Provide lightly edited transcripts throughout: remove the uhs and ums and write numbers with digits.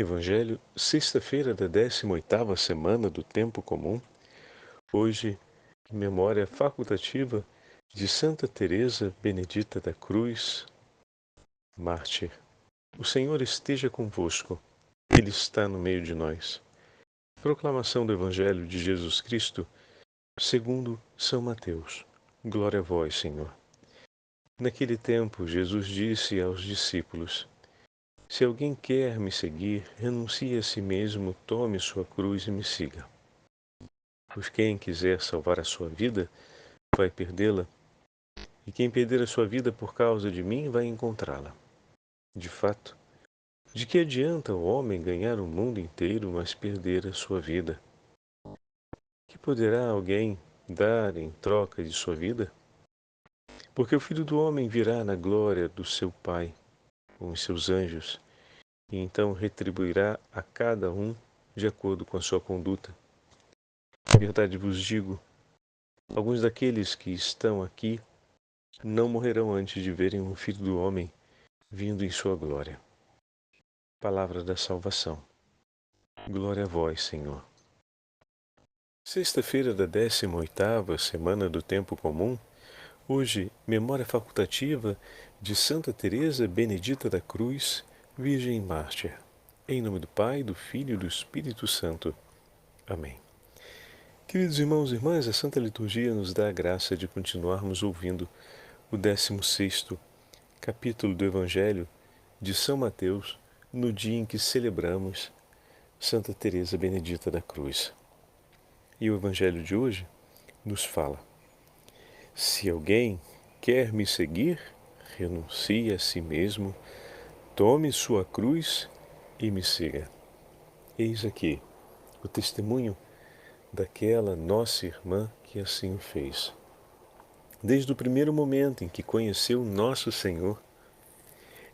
Evangelho, sexta-feira da 18ª semana do Tempo Comum. Hoje, memória facultativa de Santa Teresa Benedita da Cruz, mártir. O Senhor esteja convosco. Ele está no meio de nós. Proclamação do Evangelho de Jesus Cristo, segundo São Mateus. Glória a vós, Senhor. Naquele tempo, Jesus disse aos discípulos: Se alguém quer me seguir, renuncie a si mesmo, tome sua cruz e me siga. Pois quem quiser salvar a sua vida, vai perdê-la, e quem perder a sua vida por causa de mim, vai encontrá-la. De fato, de que adianta o homem ganhar o mundo inteiro, mas perder a sua vida? Que poderá alguém dar em troca de sua vida? Porque o Filho do Homem virá na glória do seu Pai, com os seus anjos, e então retribuirá a cada um de acordo com a sua conduta. Em verdade vos digo, alguns daqueles que estão aqui não morrerão antes de verem o Filho do Homem vindo em sua glória. Palavra da salvação. Glória a vós, Senhor. Sexta-feira da 18ª semana do Tempo Comum. Hoje, memória facultativa de Santa Teresa Benedita da Cruz, Virgem e Mártir. Em nome do Pai, do Filho e do Espírito Santo. Amém. Queridos irmãos e irmãs, a Santa Liturgia nos dá a graça de continuarmos ouvindo o 16º capítulo do Evangelho de São Mateus, no dia em que celebramos Santa Teresa Benedita da Cruz. E o Evangelho de hoje nos fala: se alguém quer me seguir, renuncie a si mesmo, tome sua cruz e me siga. Eis aqui o testemunho daquela nossa irmã que assim o fez. Desde o primeiro momento em que conheceu nosso Senhor,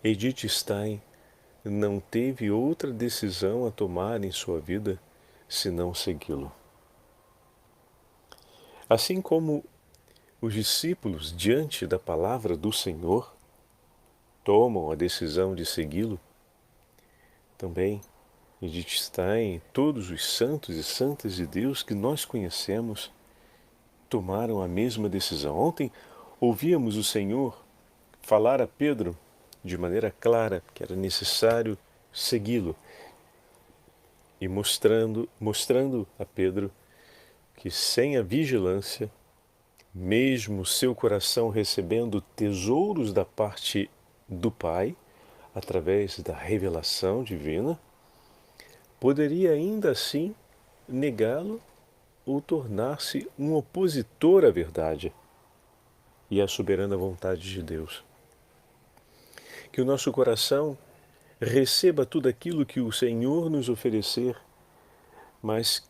Edith Stein não teve outra decisão a tomar em sua vida senão segui-lo. Assim como os discípulos, diante da palavra do Senhor, tomam a decisão de segui-lo, também Edith Stein, todos os santos e santas de Deus que nós conhecemos, tomaram a mesma decisão. Ontem ouvíamos o Senhor falar a Pedro de maneira clara que era necessário segui-lo e mostrando a Pedro que sem a vigilância, mesmo seu coração recebendo tesouros da parte do Pai, através da revelação divina, poderia ainda assim negá-lo ou tornar-se um opositor à verdade e à soberana vontade de Deus. Que o nosso coração receba tudo aquilo que o Senhor nos oferecer, mas,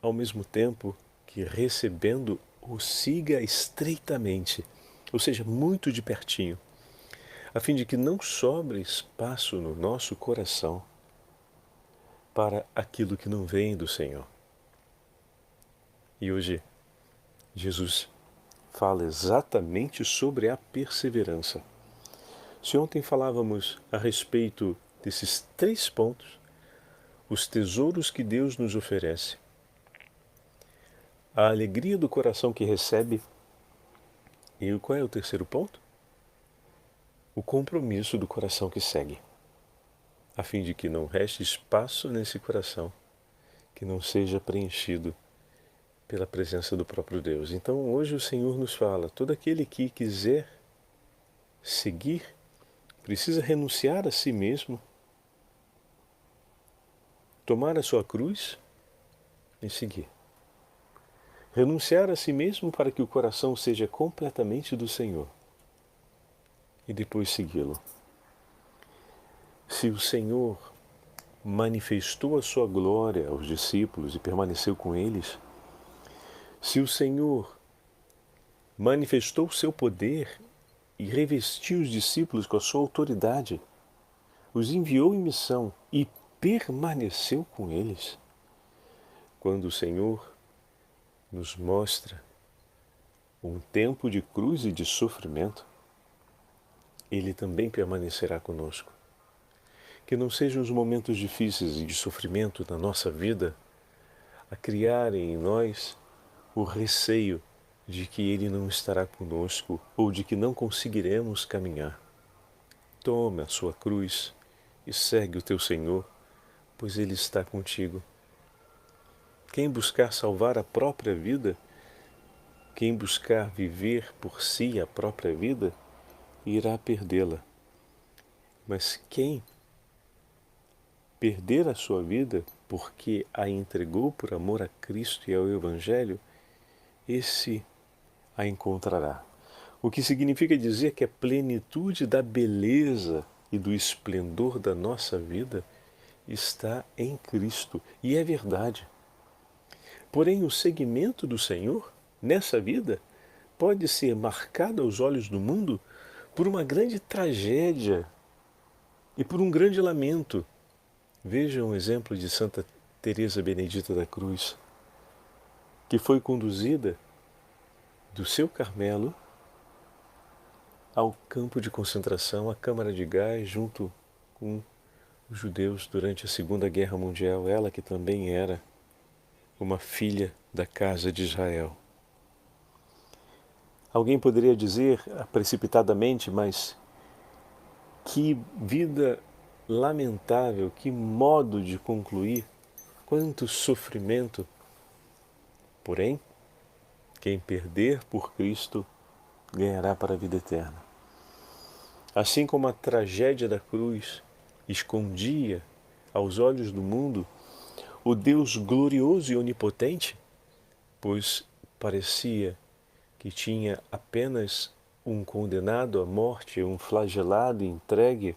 ao mesmo tempo, que recebendo o siga estreitamente, ou seja, muito de pertinho, a fim de que não sobre espaço no nosso coração para aquilo que não vem do Senhor. E hoje, Jesus fala exatamente sobre a perseverança. Se ontem falávamos a respeito desses 3 pontos, os tesouros que Deus nos oferece, a alegria do coração que recebe, e qual é o terceiro ponto? O compromisso do coração que segue, a fim de que não reste espaço nesse coração que não seja preenchido pela presença do próprio Deus. Então hoje o Senhor nos fala, todo aquele que quiser seguir, precisa renunciar a si mesmo, tomar a sua cruz e seguir. Renunciar a si mesmo para que o coração seja completamente do Senhor e depois segui-lo. Se o Senhor manifestou a sua glória aos discípulos e permaneceu com eles, se o Senhor manifestou o seu poder e revestiu os discípulos com a sua autoridade, os enviou em missão e permaneceu com eles, quando o Senhor nos mostra um tempo de cruz e de sofrimento, Ele também permanecerá conosco. Que não sejam os momentos difíceis e de sofrimento na nossa vida a criarem em nós o receio de que Ele não estará conosco ou de que não conseguiremos caminhar. Toma a sua cruz e segue o teu Senhor, pois Ele está contigo. Quem buscar salvar a própria vida, quem buscar viver por si a própria vida, irá perdê-la. Mas quem perder a sua vida porque a entregou por amor a Cristo e ao Evangelho, esse a encontrará. O que significa dizer que a plenitude da beleza e do esplendor da nossa vida está em Cristo. E é verdade. Porém, o seguimento do Senhor, nessa vida, pode ser marcado aos olhos do mundo por uma grande tragédia e por um grande lamento. Veja um exemplo de Santa Teresa Benedita da Cruz, que foi conduzida do seu Carmelo ao campo de concentração, à câmara de gás, junto com os judeus durante a Segunda Guerra Mundial. Ela que também era uma filha da casa de Israel. Alguém poderia dizer precipitadamente, mas que vida lamentável, que modo de concluir, quanto sofrimento. Porém, quem perder por Cristo ganhará para a vida eterna. Assim como a tragédia da cruz escondia aos olhos do mundo o Deus glorioso e onipotente, pois parecia que tinha apenas um condenado à morte, um flagelado entregue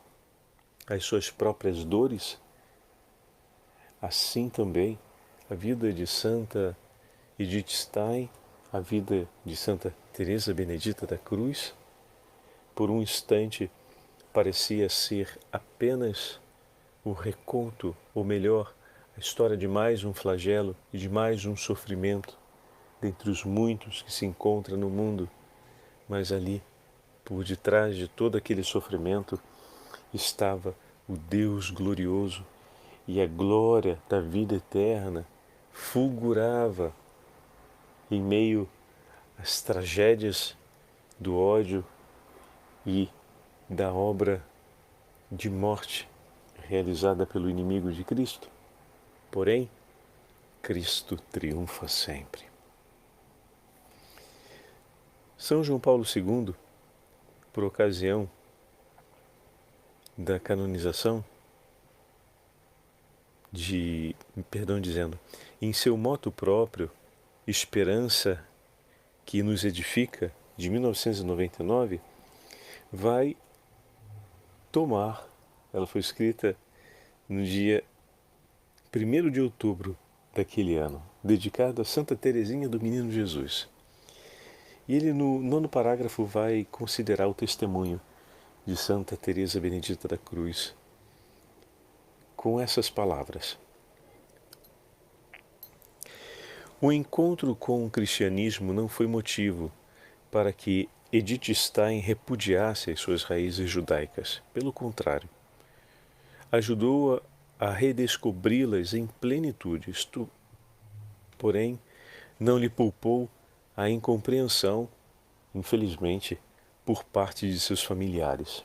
às suas próprias dores, assim também a vida de Santa Edith Stein, a vida de Santa Teresa Benedita da Cruz, por um instante parecia ser apenas o reconto, ou melhor, a história de mais um flagelo e de mais um sofrimento dentre os muitos que se encontram no mundo. Mas ali, por detrás de todo aquele sofrimento, estava o Deus glorioso, e a glória da vida eterna fulgurava em meio às tragédias do ódio e da obra de morte realizada pelo inimigo de Cristo. Porém, Cristo triunfa sempre. São João Paulo II, por ocasião da canonização em seu moto próprio, Esperança que nos edifica, de 1999, vai tomar, ela foi escrita no dia 1º de outubro daquele ano, dedicado a Santa Teresinha do Menino Jesus. E ele, no 9º parágrafo, vai considerar o testemunho de Santa Teresa Benedita da Cruz com essas palavras. O encontro com o cristianismo não foi motivo para que Edith Stein repudiasse as suas raízes judaicas. Pelo contrário, ajudou-a a redescobri-las em plenitude. Isto, porém, não lhe poupou a incompreensão, infelizmente, por parte de seus familiares.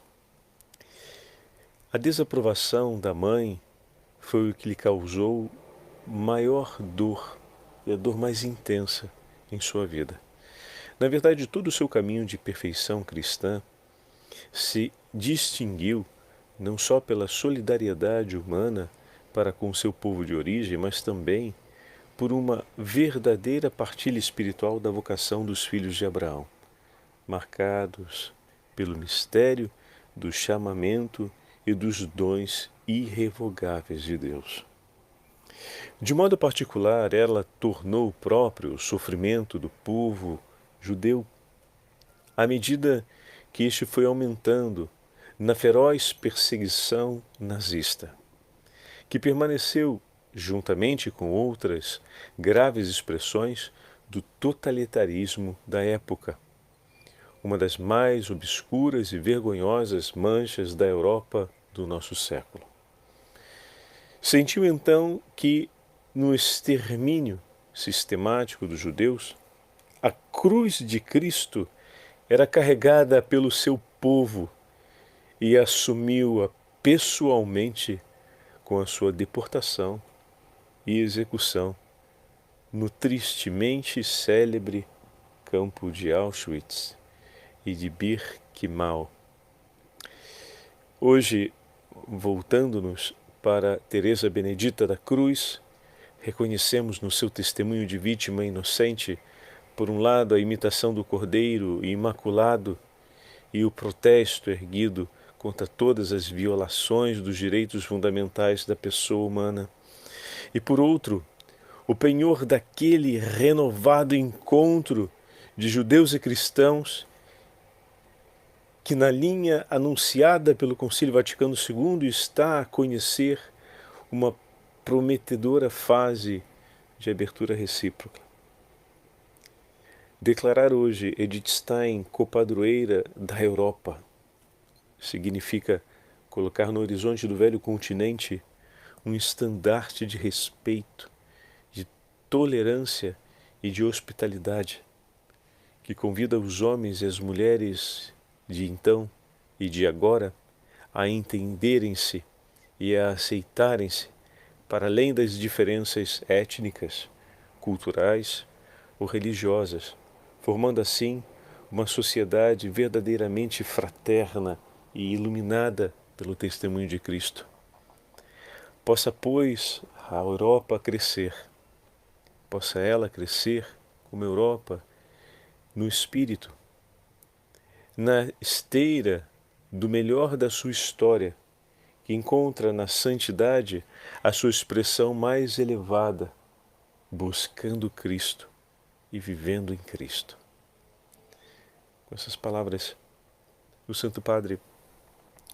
A desaprovação da mãe foi o que lhe causou maior dor e a dor mais intensa em sua vida. Na verdade, todo o seu caminho de perfeição cristã se distinguiu não só pela solidariedade humana para com seu povo de origem, mas também por uma verdadeira partilha espiritual da vocação dos filhos de Abraão, marcados pelo mistério do chamamento e dos dons irrevogáveis de Deus. De modo particular, ela tornou próprio o sofrimento do povo judeu à medida que este foi aumentando na feroz perseguição nazista, que permaneceu, juntamente com outras graves expressões do totalitarismo da época, uma das mais obscuras e vergonhosas manchas da Europa do nosso século. Sentiu então que, no extermínio sistemático dos judeus, a cruz de Cristo era carregada pelo seu povo e assumiu-a pessoalmente com a sua deportação e execução no tristemente célebre campo de Auschwitz e de Birkenau. Hoje, voltando-nos para Teresa Benedita da Cruz, reconhecemos no seu testemunho de vítima inocente, por um lado, a imitação do Cordeiro Imaculado e o protesto erguido contra todas as violações dos direitos fundamentais da pessoa humana, e por outro, o penhor daquele renovado encontro de judeus e cristãos que, na linha anunciada pelo Concílio Vaticano II, está a conhecer uma prometedora fase de abertura recíproca. Declarar hoje Edith Stein copadroeira da Europa significa colocar no horizonte do velho continente um estandarte de respeito, de tolerância e de hospitalidade, que convida os homens e as mulheres de então e de agora a entenderem-se e a aceitarem-se para além das diferenças étnicas, culturais ou religiosas, formando assim uma sociedade verdadeiramente fraterna e iluminada pelo testemunho de Cristo. Possa, pois, a Europa crescer, possa ela crescer como Europa no espírito, na esteira do melhor da sua história, que encontra na santidade a sua expressão mais elevada, buscando Cristo e vivendo em Cristo. Com essas palavras, o Santo Padre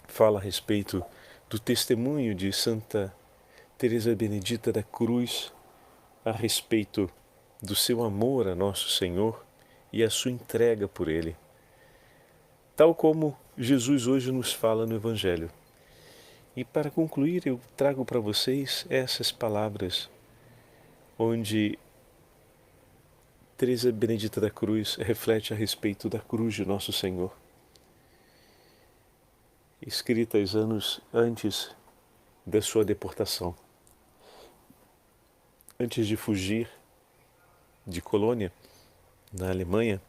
fala a respeito do testemunho de Santa Teresa Benedita da Cruz, a respeito do seu amor a Nosso Senhor e a sua entrega por Ele, tal como Jesus hoje nos fala no Evangelho. E para concluir, eu trago para vocês essas palavras, onde Teresa Benedita da Cruz reflete a respeito da cruz de Nosso Senhor, escritas anos antes da sua deportação. Antes de fugir de Colônia, na Alemanha,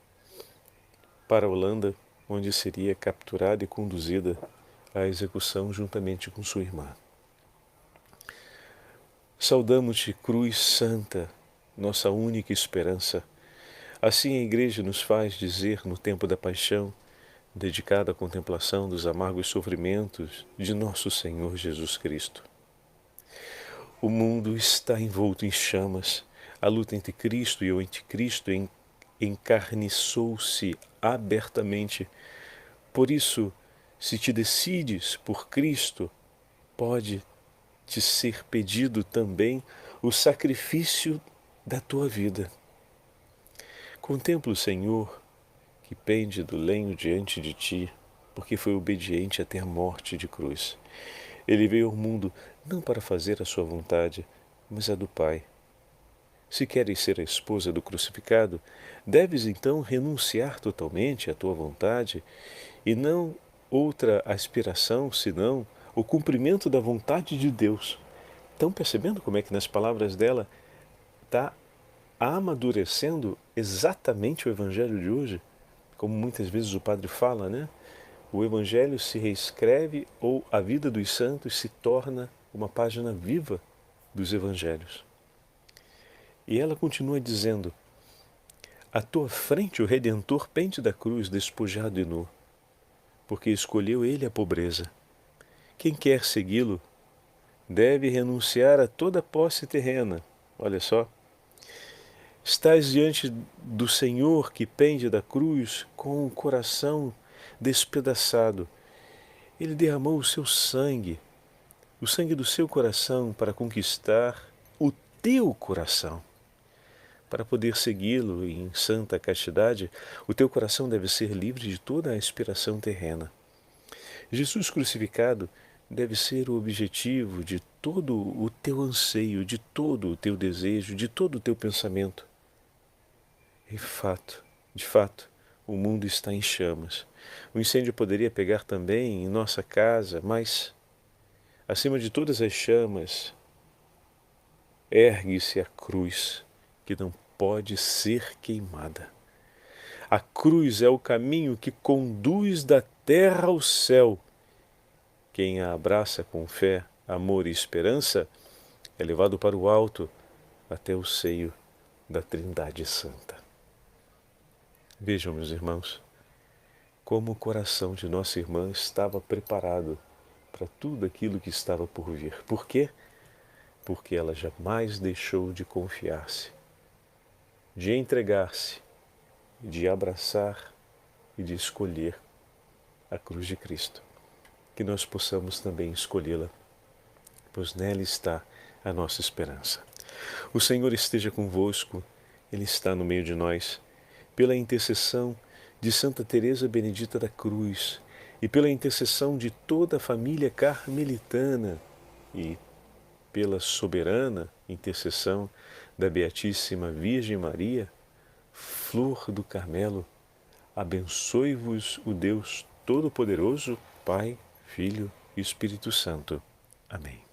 para a Holanda, onde seria capturada e conduzida à execução juntamente com sua irmã. Saudamos-te, Cruz Santa, nossa única esperança. Assim a Igreja nos faz dizer no tempo da paixão, dedicado à contemplação dos amargos sofrimentos de nosso Senhor Jesus Cristo. O mundo está envolto em chamas. A luta entre Cristo e o anticristo encarniçou-se abertamente. Por isso, se te decides por Cristo, pode te ser pedido também o sacrifício da tua vida. Contempla o Senhor, que pende do lenho diante de ti, porque foi obediente até a morte de cruz. Ele veio ao mundo não para fazer a sua vontade, mas a do Pai. Se queres ser a esposa do crucificado, deves então renunciar totalmente à tua vontade e não outra aspiração senão o cumprimento da vontade de Deus. Estão percebendo como é que nas palavras dela está amadurecendo exatamente o Evangelho de hoje? Como muitas vezes o padre fala, né? O Evangelho se reescreve ou a vida dos santos se torna uma página viva dos Evangelhos. E ela continua dizendo: à tua frente o Redentor pende da cruz despojado e nu, porque escolheu ele a pobreza. Quem quer segui-lo deve renunciar a toda posse terrena. Olha só. Estás diante do Senhor que pende da cruz com o coração despedaçado. Ele derramou o seu sangue, o sangue do seu coração, para conquistar o teu coração. Para poder segui-lo em santa castidade, o teu coração deve ser livre de toda a aspiração terrena. Jesus crucificado deve ser o objetivo de todo o teu anseio, de todo o teu desejo, de todo o teu pensamento. E de fato, o mundo está em chamas. O incêndio poderia pegar também em nossa casa, mas, acima de todas as chamas, ergue-se a cruz, que não pode ser queimada. A cruz é o caminho que conduz da terra ao céu. Quem a abraça com fé, amor e esperança é levado para o alto, até o seio da Trindade Santa. Vejam, meus irmãos, como o coração de nossa irmã estava preparado para tudo aquilo que estava por vir. Por quê? Porque ela jamais deixou de confiar-se, de entregar-se, de abraçar e de escolher a cruz de Cristo. Que nós possamos também escolhê-la, pois nela está a nossa esperança. O Senhor esteja convosco, Ele está no meio de nós. Pela intercessão de Santa Teresa Benedita da Cruz e pela intercessão de toda a família carmelitana e pela soberana intercessão da Beatíssima Virgem Maria, Flor do Carmelo, abençoe-vos o Deus Todo-Poderoso, Pai, Filho e Espírito Santo. Amém.